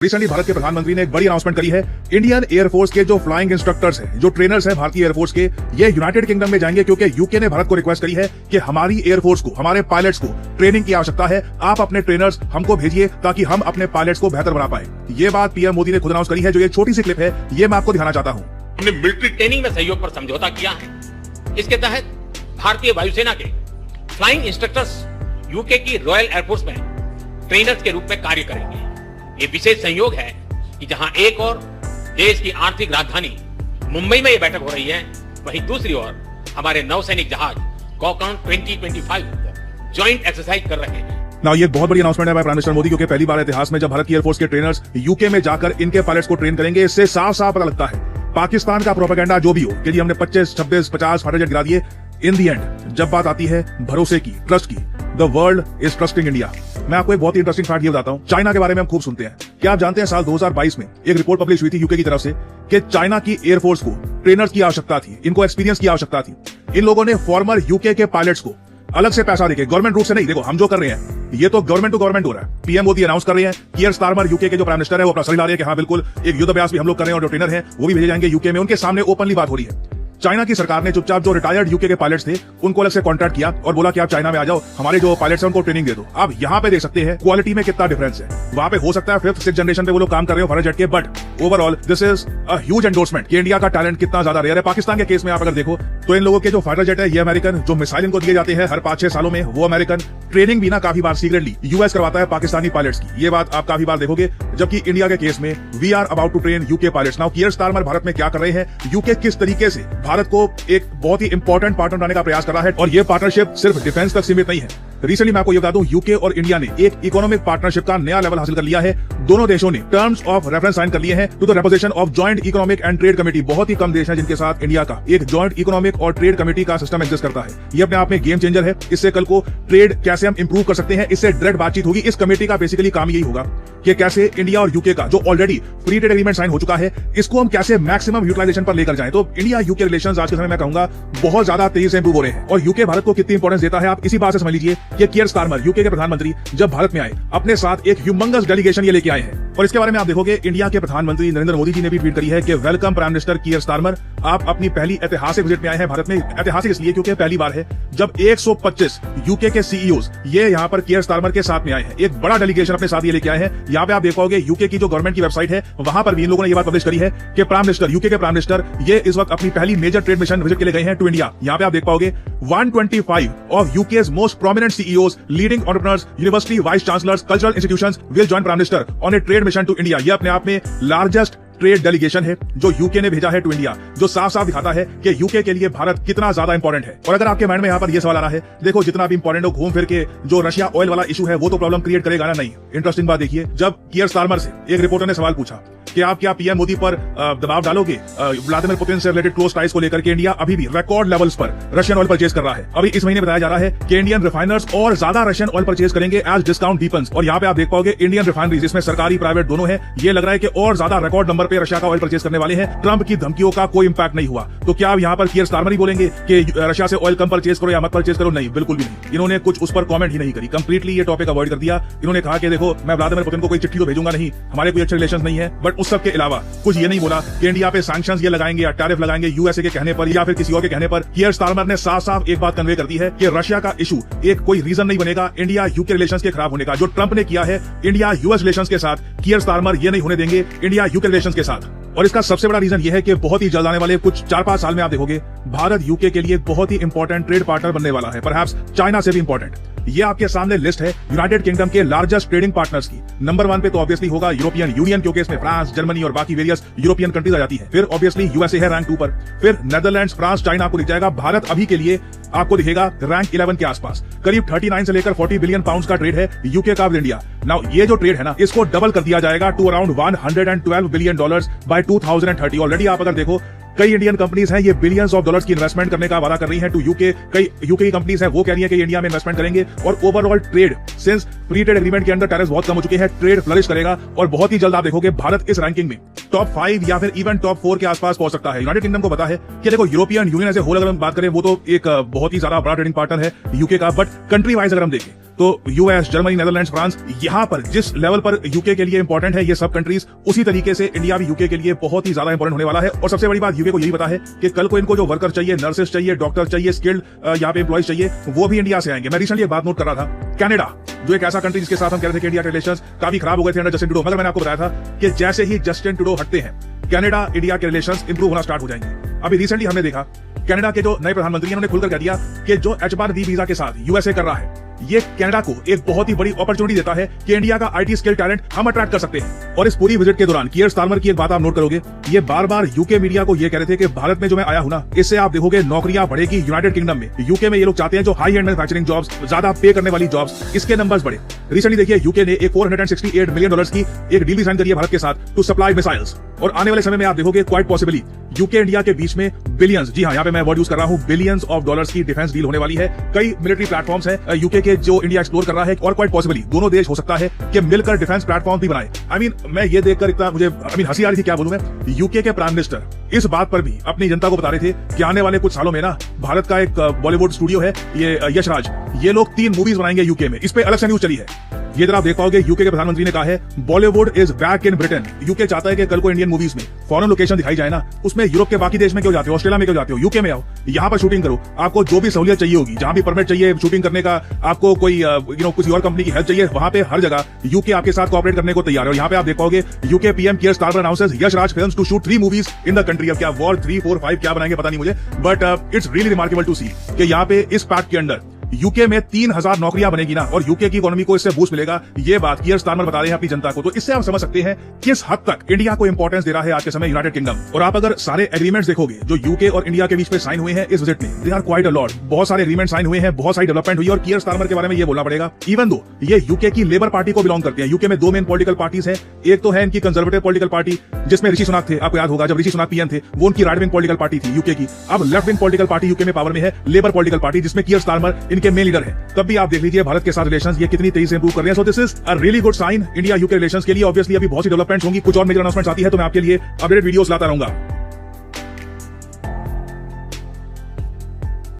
Recently Bharat के प्रधानमंत्री ने एक बड़ी अनाउंसमेंट करी है। इंडियन एयरफोर्स के जो फ्लाइंग इंस्ट्रक्टर्स हैं, जो ट्रेनर्स हैं भारतीय एयरफोर्स के, ये यूनाइटेड किंगडम में जाएंगे क्योंकि यूके ने भारत को रिक्वेस्ट करी है कि हमारी एयरफोर्स को, हमारे पायलट्स को ट्रेनिंग की आवश्यकता है। आप अपने ट्रेनर्स हमको भेजिए ताकि हम अपने पायलट्स को बेहतर बना पाए। ये बात पीएम मोदी ने खुद अनाउंस करी है। जो ये छोटी सी क्लिप है, ये मैं आपको दिखाना चाहता हूँ। हमने मिलिट्री ट्रेनिंग में सहयोग पर समझौता किया है। इसके तहत भारतीय वायुसेना के फ्लाइंग इंस्ट्रक्टर्स यूके की रॉयल एयरफोर्स में ट्रेनर्स के रूप में कार्य करेंगे। ये विशेष संयोग है कि जहां एक और देश की आर्थिक राजधानी मुंबई में ये बैठक हो रही है, वहीं दूसरी ओर हमारे नौसैनिक जहाज कॉकन 2025 ज्वाइंट एक्सरसाइज कर रहे हैं। ना ये बहुत बड़ी अनाउंसमेंट है प्राइम मिनिस्टर मोदी, क्योंकि पहली बार इतिहास में जब भारत की एयरफोर्स के ट्रेनर्स यूके में जाकर इनके पायलट्स को ट्रेन करेंगे। इससे साफ साफ पता लगता है पाकिस्तान का प्रोपेगेंडा जो भी हो कि जी हमने 25, 26, 50 फाइटर जेट गिरा दिए, इन दी एंड जब बात आती है भरोसे की, ट्रस्ट की, the world is trusting India. मैं आपको एक बहुत ही इंटरेस्टिंग फैक्ट ये बताता हूं। चाइना के बारे में हम खूब सुनते हैं। क्या आप जानते हैं साल 2022 में एक रिपोर्ट पब्लिश हुई थी यूके की तरफ से कि चाइना की एयरफोर्स को ट्रेनर्स की आवश्यकता थी, इनको एक्सपीरियंस की आवश्यकता थी। इन लोगों ने फॉर्मर यूके के पायलट्स को अलग से पैसा देके, गवर्नमेंट रूप से नहीं, देखो हम जो कर रहे हैं ये तो गवर्नमेंट टू गवर्नमेंट हो रहा है। पीएम मोदी अनाउंस कर रहे हैं। कियर स्टारमर यूके के जो प्राइम मिनिस्टर है वो अपना सर हिला रहे हैं कि हाँ बिल्कुल एक युद्ध अभ्यास भी हम लोग कर रहे हैं और जो ट्रेनर है वो भी भेजे जाएंगे यूके में। उनके सामने ओपनली बात हो रही है। चाइना की सरकार ने चुपचाप जो रिटायर्ड यूके के पायलट्स थे उनको अलग से कॉन्ट्रैक्ट किया और बोला कि आप चाइना में आ जाओ, हमारे जो पायलट्स हैं उनको ट्रेनिंग दे दो। आप यहाँ पे देख सकते हैं क्वालिटी में कितना डिफरेंस है। वहां पे हो सकता है 5th 6th जनरेशन पे वो लोग काम कर रहे हो फाइटर जेट के, but overall this is a huge endorsement कि इंडिया का टैलेंट कितना ज्यादा रेयर है। पाकिस्तान के केस में आप अगर देखो तो इन लोगों के जो फाइटर जेट है ये अमेरिकन, जो मिसाइल इनको दिए जाते हैं हर 5-6 सालों में वो अमेरिकन, ट्रेनिंग भी ना काफी बार सीक्रेटली यूएस करवाता है पाकिस्तानी पायलट्स की। ये बात आप काफी बार देखोगे। जबकि इंडिया के केस में we are about to train UK pilots. Now Keir Starmer Bharat में क्या कर रहे हैं, यूके किस तरीके से भारत को एक बहुत ही इंपॉर्टेंट पार्टनर बनाने का प्रयास कर रहा है, और ये पार्टनरशिप सिर्फ डिफेंस तक सीमित नहीं है। रिसेंटली मैं आपको ये बता दूं, यूके और इंडिया ने एक इकोनॉमिक पार्टनरशिप का नया लेवल हासिल कर लिया है। दोनों देशों ने टर्म्स ऑफ रेफरेंस साइन कर लिए हैं to the reposition of joint economic and trade committee. बहुत ही कम देश हैं जिनके साथ इंडिया का एक जॉइंट इकोनॉमिक और ट्रेड कमेटी का सिस्टम एग्जिस्ट करता है। ये अपने आप में गेम चेंजर है। इससे कल को ट्रेड कैसे हम इंप्रूव कर सकते हैं, इससे डायरेक्ट बातचीत होगी। इस कमेटी का बेसिकली काम यही होगा कि कैसे इंडिया और यूके का जो already free trade agreement sign हो चुका है, इसको हम कैसे मैक्सिमम यूटिलाइजेशन पर लेकर जाएं। तो इंडिया यूके रिलेशंस आज के समय में कहूंगा बहुत ज्यादा तेजी से इंप्रूव हो रहे हैं। और यूके भारत को कितनी इंपॉर्टेंस देता है आप इसी बात से समझ लीजिए कि कियर स्टारमर यूके के प्रधानमंत्री जब भारत में आए, अपने साथ एक ह्यूमंगस डेलीगेशन ये लेके आए हैं। और इसके बारे में आप देखोगे इंडिया के प्रधानमंत्री नरेंद्र मोदी जी ने भी ट्वीट करी है कि वेलकम प्राइम मिनिस्टर कियर स्टारमर, आप अपनी पहली ऐतिहासिक विजिट में आए हैं भारत में। ऐतिहासिक इसलिए क्योंकि पहली बार है जब 125 यूके के सीईओज ये यहाँ पर कियर स्टारमर के साथ में आए हैं। एक बड़ा डेलीगेशन अपने साथ ये लेके आए हैं। यहाँ पे आप देख पाओगे यूके की जो गवर्नमेंट की वेबसाइट है वहां पर भी इन लोगों ने ये बात पब्लिश करी है कि प्राइम मिनिस्टर, यूके के प्राइम मिनिस्टर ये इस वक्त अपनी पहली मेजर ट्रेड मिशन विजिट के लिए गए हैं टू इंडिया। यहाँ पे आप देख पाओगे 125 of UK's most prominent CEOs, leading entrepreneurs, university vice chancellors, cultural institutions will join prime minister on a trade mission to India. ये अपने आप में लार्जेस्ट ट्रेड डेलीगेशन है जो यूके ने भेजा है टू इंडिया, जो साफ साफ दिखाता है कि यूके के लिए भारत कितना ज्यादा इंपॉर्टेंट है। और अगर आपके माइंड में यहाँ पर ये सवाल आ रहा है, देखो जितना भी इंपॉर्टेंट हो, घूम फिर के जो रशिया ऑयल वाला इशू है वो तो प्रॉब्लम क्रिएट करेगा ना। नहीं, इंटरेस्टिंग बात देखिए, जब कियर स्टारमर से एक रिपोर्टर ने सवाल पूछा कि आप क्या पीएम मोदी पर दबाव डालोगे व्लादिमीर पुतिन से रिलेटेड क्लोज टाइज को लेकर के, इंडिया अभी भी रिकॉर्ड लेवल्स पर रशियन ऑयल परचेज कर रहा है। अभी इस महीने बताया जा रहा है कि इंडियन रिफाइनर्स और ज्यादा रशियन ऑयल परचेज करेंगे एज डिस्काउंट डीपन्स। और यहाँ पे आप देख पाओगे इंडियन रिफाइनरीज, इसमें सरकारी प्राइवेट दोनों है, ये लग रहा है कि और ज्यादा रिकॉर्ड नंबर पे रशिया का ऑयल परचेज करने वाले हैं। ट्रंप की धमकियों का कोई इंपैक्ट नहीं हुआ। तो क्या आप यहाँ पर कियर स्टारमर ही बोलेंगे कि रशिया से ऑयल कम परचेज करो या मत परचेज करो? नहीं, बिल्कुल भी नहीं। इन्होंने कुछ उस पर कमेंट ही नहीं करी, कंप्लीटली ये टॉपिक अवॉइड कर दिया। इन्होंने कहा कि देखो मैं व्लादिमीर पुतिन को कोई चिट्ठी तो भेजूंगा नहीं, हमारे कोई अच्छे रिलेशन नहीं है, बट उस सब के अलावा कुछ ये नहीं बोला कि इंडिया पे सैंक्शंस ये लगाएंगे या टैरिफ लगाएंगे यूएसए के कहने पर या फिर किसी और के कहने पर। कियर स्टारमर ने साफ साफ एक बात कन्वे कर दी है कि रशिया का इशू एक कोई रीजन नहीं बनेगा इंडिया यूके रिलेशंस के खराब होने का। जो ट्रंप ने किया है इंडिया यूएस रिलेशंस के साथ, कियर स्टारमर ये नहीं होने देंगे इंडिया यूके रिलेशंस के साथ। और इसका सबसे बड़ा रीजन ये है कि बहुत ही जल्द आने वाले कुछ 4-5 साल में आप देखोगे भारत यूके के लिए बहुत ही इंपॉर्टेंट ट्रेड पार्टनर बनने वाला है, परहैप्स चाइना से भी इंपॉर्टेंट। ये आपके सामने लिस्ट है यूनाइटेड किंगडम के लार्जेस्ट ट्रेडिंग पार्टनर्स की। नंबर 1 पे तो ऑब्वियसली होगा यूरोपियन यूनियन, क्योंकि इसमें फ्रांस, जर्मनी और बाकी वेरियस यूरोपियन कंट्रीज आ जाती है। फिर ऑब्वियसली यूएसए है रैंक 2 पर, फिर नेदरलैंड्स, फ्रांस, चाइना आपको दिख जाएगा। भारत अभी के लिए आपको दिखेगा रैंक 11 के आसपास। करीब 39 से लेकर 40 बिलियन पाउंड का ट्रेड है यूके का विद इंडिया। नाउ ये जो ट्रेड है ना, इसको डबल कर दिया जाएगा to around $112 billion by 2030। Already आप अगर देखो कई इंडियन कंपनीज हैं ये बिलियंस ऑफ डॉलर्स की इन्वेस्टमेंट करने का वादा कर रही हैं टू यूके। कई यूके की कंपनीज हैं वो कह रही हैं कि इंडिया में इन्वेस्टमेंट करेंगे। और overall trade since free trade agreement के अंदर टैरिफ्स बहुत कम हो चुके हैं, ट्रेड फ्लरिश करेगा और बहुत ही जल्द आप देखोगे भारत इस रैंकिंग में टॉप 5 या फिर इवन टॉप 4 के आसपास पहुंच सकता है। यूनाइटेड किंगडम को पता है कि देखो European union as a whole अगर हम बात करें वो तो एक बहुत ही ज्यादा बड़ा ट्रेडिंग पार्टनर है यूके का, बट कंट्री वाइज अगर हम देखें तो यूएस, जर्मनी, नेदरलैंड्स, फ्रांस, यहां पर जिस लेवल पर यूके के लिए इंपॉर्टेंट है ये सब कंट्रीज, उसी तरीके से इंडिया भी यूके के लिए बहुत ही ज्यादा इंपॉर्टेंट होने वाला है। और सबसे बड़ी बात यूके को यही पता है कि कल को इनको जो वर्कर चाहिए, नर्सेस चाहिए, डॉक्टर चाहिए, स्किल्ड यहाँ पे एम्प्लॉइज चाहिए, वो भी इंडिया से आएंगे। मैं रिसेंटली एक बात नोट कर रहा था, कनाडा जो एक ऐसा कंट्री जिसके साथ हम कह रहे थे कि इंडिया के रिलेशंस काफी खराब हो गए थे अंडर जस्टिन ट्रूडो, मगर मैंने आपको बताया था कि जैसे ही जस्टिन ट्रूडो हटते हैं कनाडा इंडिया के रिलेशंस इंप्रूव होना स्टार्ट हो जाएंगे। अभी रिसेंटली हमने देखा कनाडा के जो नए प्रधानमंत्री हैं उन्होंने खुलकर कह दिया कि जो H-1B वीजा के साथ यूएसए कर रहा है, ये कनाडा को एक बहुत ही बड़ी अपॉर्चुनिटी देता है कि इंडिया का आईटी स्किल टैलेंट हम अट्रैक्ट कर सकते हैं। और इस पूरी विजिट के दौरान कियर स्टारमर की एक बात आप नोट करोगे, ये बार बार यूके मीडिया को ये कह रहे थे कि भारत में जो मैं आया हूं ना, इससे आप देखोगे नौकरियां बढ़ेगी यूनाइटेड किंगडम में। यूके में ये लोग चाहते हैं जो हाई एंड मैन्युफैक्चरिंग जॉब्स, ज्यादा पे करने वाली जॉब्स, इसके नंबर्स बढ़े। रिसेंटली देखिए यूके ने एक $468 मिलियन की एक डील साइन करी है भारत के साथ टू सप्लाई मिसाइल्स, और आने वाले समय में आप देखोगे क्वाइट पॉसिबली यूके इंडिया के बीच में बिलियंस, जी हाँ यहाँ पे मैं वर्ड यूज कर रहा हूं, बिलियंस ऑफ डॉलर्स की डिफेंस डील होने वाली है। कई मिलिट्री प्लेटफॉर्म्स हैं यूके के जो इंडिया एक्सप्लोर कर रहा है, और क्वाइट पॉसिबली दोनों देश हो सकता है कि मिलकर डिफेंस प्लेटफॉर्म भी बनाए। मैं ये देखकर इतना मुझे हंसी आ रही थी, क्या बोलूं मैं। यूके के प्राइम मिनिस्टर इस बात पर भी अपनी जनता को बता रहे थे कि आने वाले कुछ सालों में ना भारत का एक बॉलीवुड स्टूडियो है, ये यशराज, ये लोग 3 मूवीज बनाएंगे यूके में। इस पे अलग से न्यूज चली है, ये जरा आप देख पाओगे। यूके के प्रधानमंत्री ने कहा है Bollywood is back in Britain. UK चाहता है कि कल को इंडियन मूवीज में फॉरेन लोकेशन दिखाई जाए ना, उसमें यूरोप के बाकी देश में क्यों जाते हो, ऑस्ट्रेलिया में क्यों जाते हो, यूके में आओ, यहाँ पर शूटिंग करो। आपको जो भी सहूलियत चाहिए होगी, जहां भी परमिट चाहिए शूटिंग करने का, आपको कोई किसी और कंपनी की हेल्प चाहिए, वहां पे हर जगह यूके आपके साथ कोऑपरेट करने को तैयार है। और यहाँ पे आप देख पाओगे UK PM Keir Starmer announces Yashraj films to shoot 3 movies in the country. अब क्या वॉर 3, 4, 5 क्या बनाएंगे पता नहीं मुझे, but it's really remarkable to see कि यहाँ पे इस पैक्ट के अंडर यूके में 3000 नौकरियां बनेगी ना, और यूके की इकोनॉमी को इससे बूस्ट मिलेगा। ये बात कियर स्टारमर बता रहे हैं अपनी जनता को। तो इससे आप समझ सकते हैं किस हद तक इंडिया को इंपॉर्टेंस दे रहा है आज के समय यूनाइटेड किंगडम। और आप अगर सारे एग्रीमेंट्स देखोगे जो यूके और इंडिया के बीच में साइन हुए हैं इस विजिट में, they are quite a lot. बहुत सारे एग्रीमेंट साइन हुए हैं, बहुत सारी डेवलपमेंट हुई है। और कियर स्टारमर के बारे में ये बोलना पड़ेगा, इवन दो ये यूके की लेबर पार्टी को बिलोंग करते हैं। यूके में 2 मेन पॉलिटिकल पार्टीज हैं, एक तो है इनकी कंजर्वेटिव पॉलिटिकल पार्टी जिसमें ऋषि सुनाक थे, आपको याद होगा जब ऋषि सुनाक पीएम थे, वो उनकी राइट विंग पॉलिटिकल पार्टी थी यूके की। अब left wing political party UK में पावर में है, लेबर पॉलिटिकल पार्टी, जिसमें कियर स्टारमर इनके मेन लीडर है। तब भी आप देख लीजिए भारत के साथ रिलेशंस ये कितनी तेजी से इंप्रूव कर रहे हैं। So this is a really good sign India UK relations के लिए। ऑब्वियसली अभी बहुत सी डेवलपमेंट्स होंगी, कुछ और मेजर अनाउंसमेंट्स आती है तो मैं आपके लिए अपडेटेड वीडियोस लाता रहूंगा।